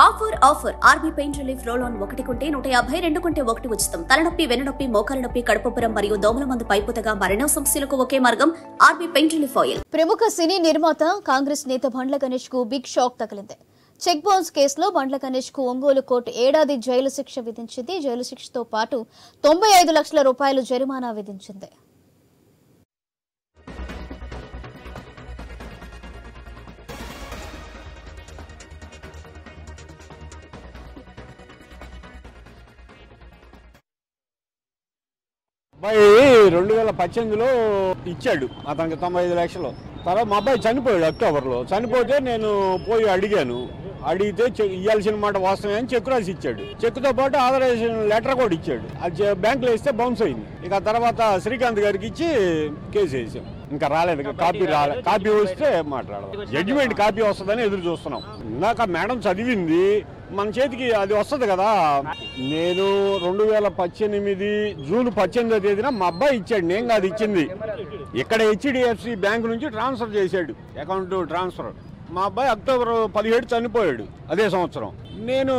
Offer RB pain relief roll on 1 కొంటే 150, 2 కొంటే 1 ఉచితం. తలనొప్పి, వెన్నునొప్పి, మోకాల నొప్పి, కడుపుపురం మరియు దోమల మందు పైపుతగా మరెన్నో సమస్యలకు ఒకే మార్గం ఆర్బీ పెయిన్ రిలీఫ్ ఆయిల్. ప్రముఖ సినీ నిర్మాత కాంగ్రెస్ నేత బండ్ల గణేష్ కు బిగ్ షాక్ తగిలింది. చెక్ బౌన్స్ కేసులో బండ్ల గణేష్ కు ఒంగోలు కోర్టు 1 ఏడాది జైలు శిక్ష విధించింది. జైలు శిక్షతో పాటు 95 లక్షల రూపాయలు జరిమానా విధించింది. అబ్బాయి 2018లో ఇచ్చాడు అతనికి 95 లక్షలు. తర్వాత మా అబ్బాయి చనిపోయాడు అక్టోబర్లో. చనిపోతే నేను పోయి అడిగాను. అడిగితే ఇవ్వాల్సిన మాట వాస్తవమే అని చెక్ రాసి ఇచ్చాడు. చెక్తో పాటు ఆథరైజేషన్ లెటర్ కూడా ఇచ్చాడు. అది బ్యాంకులో ఇస్తే బౌన్స్ అయింది. ఇక తర్వాత శ్రీకాంత్ గారికి ఇచ్చి కేసు వేసాం. ఇంకా రాలేదు, కాపీ రాలేదు. కాపీ వస్తే మాట్లాడదాం. జడ్జిమెంట్ కాపీ వస్తుందని ఎదురు చూస్తున్నాం. ఇందాక మేడం చదివింది, మన చేతికి అది వస్తుంది కదా. నేను 2018 జూన్ 18వ తేదీన మా అబ్బాయి ఇచ్చాడు, నేను కాదు ఇచ్చింది. ఇక్కడ హెచ్డిఎఫ్సి బ్యాంక్ నుంచి ట్రాన్స్ఫర్ చేశాడు, అకౌంట్ ట్రాన్స్ఫర్. మా అబ్బాయి అక్టోబర్ 17 చనిపోయాడు అదే సంవత్సరం. నేను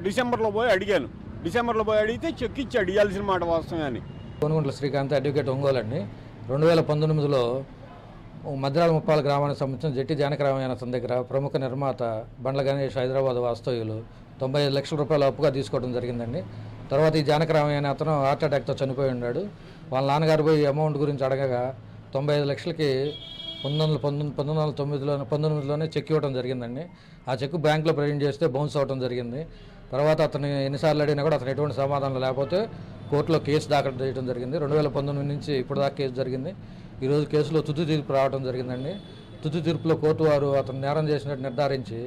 డిసెంబర్లో పోయి అడిగాను. డిసెంబర్లో పోయి అడిగితే చెక్ ఇచ్చాడు, ఇవ్వాల్సిన మాట వాస్తవమే అని. కొనుగోంట్ల శ్రీకాంత్ అడ్వకేట్ ఒంగోలు అండి. 2019లో మద్రాల ముప్పాల గ్రామానికి సంబంధించిన జట్టి జానకరామయ్య అతని దగ్గర ప్రముఖ నిర్మాత బండ్ల గణేష్ హైదరాబాద్ వాస్తవ్యులు 95 లక్షల రూపాయలు అప్పుగా తీసుకోవడం జరిగిందండి. తర్వాత ఈ జానకరామయ్య అనే అతను హార్ట్ అటాక్తో చనిపోయి ఉన్నాడు. వాళ్ళ నాన్నగారు పోయి అమౌంట్ గురించి అడగగా 95 లక్షలకి 1919లోనే చెక్ ఇవ్వడం జరిగిందండి. ఆ చెక్ బ్యాంకులో ప్రజెంట్ చేస్తే బౌన్స్ అవ్వడం జరిగింది. తర్వాత అతను ఎన్నిసార్లు అడిగినా కూడా అతను ఎటువంటి సమాధానం లేకపోతే కోర్టులో కేసు దాఖలు చేయడం జరిగింది. 2019 నుంచి ఇప్పుడు దాకా కేసు జరిగింది. ఈరోజు కేసులో తుది తీర్పు రావడం జరిగిందండి. తుది తీర్పులో కోర్టు వారు అతను నేరం చేసినట్టు నిర్ధారించి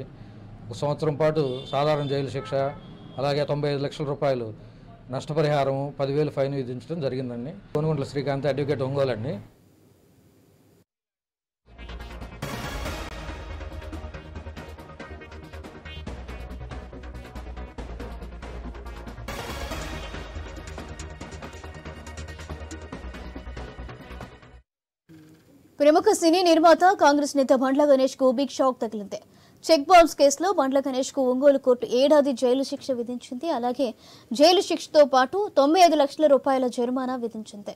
1 సంవత్సరం పాటు సాధారణ జైలు శిక్ష, అలాగే 95 లక్షల రూపాయలు నష్టపరిహారం, 10,000 ఫైన్ విధించడం జరిగిందండి. కొనుగోంట్ల శ్రీకాంత్ అడ్వకేట్ ఒంగోలు అండి. ప్రముఖ సినీ నిర్మాత కాంగ్రెస్ నేత బండ్ల గణేష్ కు బిగ్ షాక్ తగిలింది. చెక్ బౌన్స్ కేసులో బండ్ల గణేష్ కు ఒంగోలు కోర్టు 1 ఏడాది జైలు శిక్ష విధించింది. అలాగే జైలు శిక్షతో పాటు 95 లక్షల రూపాయల జరిమానా విధించింది.